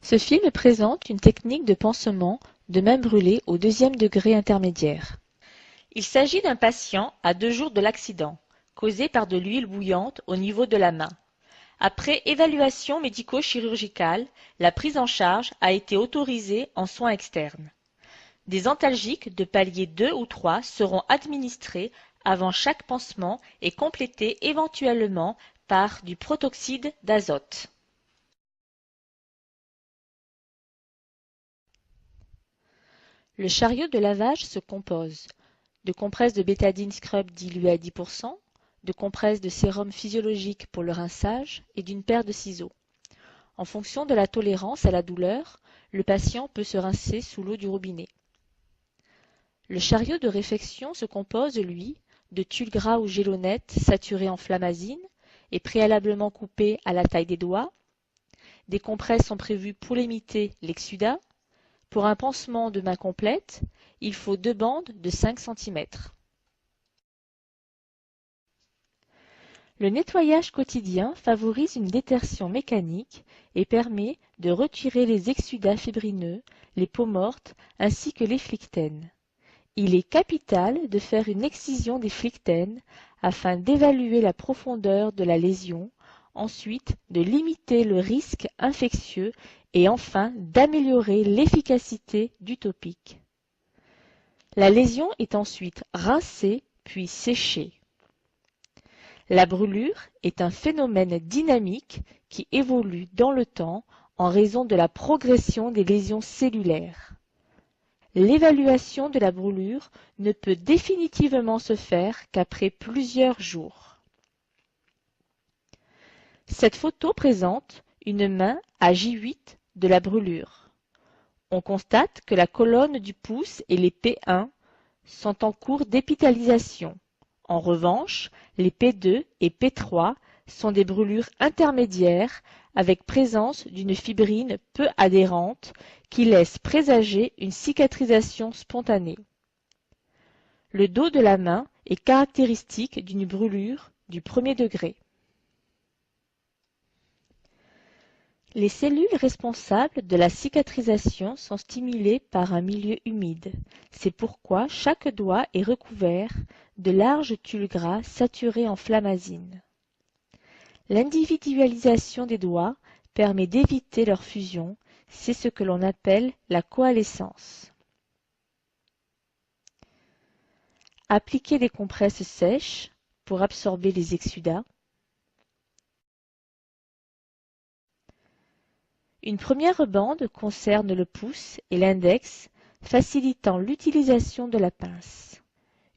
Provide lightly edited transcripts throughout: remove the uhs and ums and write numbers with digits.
Ce film présente une technique de pansement de main brûlée au 2e degré intermédiaire. Il s'agit d'un patient à 2 jours de l'accident, causé par de l'huile bouillante au niveau de la main. Après évaluation médico-chirurgicale, la prise en charge a été autorisée en soins externes. Des antalgiques de palier 2 ou 3 seront administrés avant chaque pansement et complétés éventuellement par du protoxyde d'azote. Le chariot de lavage se compose de compresses de bétadine scrub diluée à 10%, de compresses de sérum physiologique pour le rinçage et d'une paire de ciseaux. En fonction de la tolérance à la douleur, le patient peut se rincer sous l'eau du robinet. Le chariot de réfection se compose, lui, de tulle gras ou gélonette saturée en flamazine et préalablement coupée à la taille des doigts. Des compresses sont prévues pour limiter l'exsudat. Pour un pansement de main complète, il faut 2 bandes de 5 cm. Le nettoyage quotidien favorise une détertion mécanique et permet de retirer les exsudats fibrineux, les peaux mortes ainsi que les phlictènes. Il est capital de faire une excision des phlictènes afin d'évaluer la profondeur de la lésion, ensuite de limiter le risque infectieux et enfin d'améliorer l'efficacité du topique. La lésion est ensuite rincée puis séchée. La brûlure est un phénomène dynamique qui évolue dans le temps en raison de la progression des lésions cellulaires. L'évaluation de la brûlure ne peut définitivement se faire qu'après plusieurs jours. Cette photo présente une main à J8 de la brûlure. On constate que la colonne du pouce et les P1 sont en cours d'épithalisation. En revanche, les P2 et P3 sont des brûlures intermédiaires avec présence d'une fibrine peu adhérente qui laisse présager une cicatrisation spontanée. Le dos de la main est caractéristique d'une brûlure du 1er degré. Les cellules responsables de la cicatrisation sont stimulées par un milieu humide. C'est pourquoi chaque doigt est recouvert de larges tulles gras saturées en flamazine. L'individualisation des doigts permet d'éviter leur fusion, c'est ce que l'on appelle la coalescence. Appliquer des compresses sèches pour absorber les exsudats. Une première bande concerne le pouce et l'index, facilitant l'utilisation de la pince.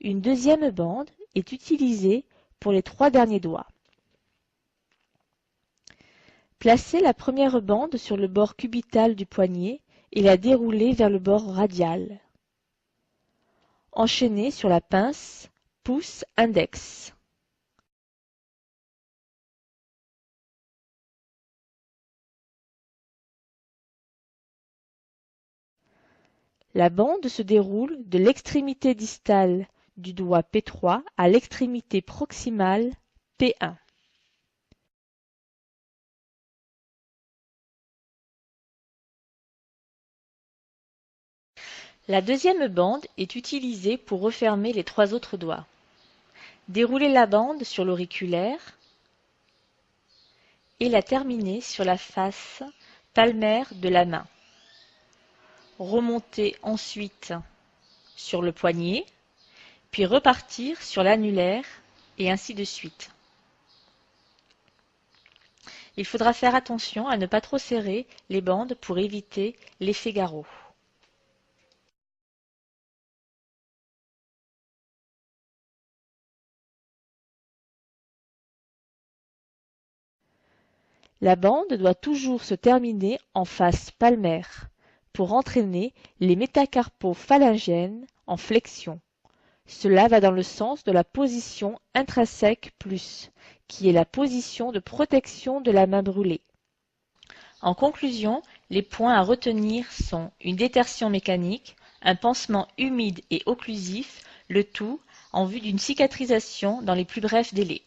Une deuxième bande est utilisée pour les 3 derniers doigts. Placez la première bande sur le bord cubital du poignet et la déroulez vers le bord radial. Enchaînez sur la pince pouce-index. La bande se déroule de l'extrémité distale du doigt P3 à l'extrémité proximale P1. La deuxième bande est utilisée pour refermer les 3 autres doigts. Déroulez la bande sur l'auriculaire et la terminez sur la face palmaire de la main. Remontez ensuite sur le poignet, puis repartir sur l'annulaire et ainsi de suite. Il faudra faire attention à ne pas trop serrer les bandes pour éviter l'effet garrot. La bande doit toujours se terminer en face palmaire pour entraîner les métacarpophalangènes en flexion. Cela va dans le sens de la position intrinsèque plus, qui est la position de protection de la main brûlée. En conclusion, les points à retenir sont une détertion mécanique, un pansement humide et occlusif, le tout en vue d'une cicatrisation dans les plus brefs délais.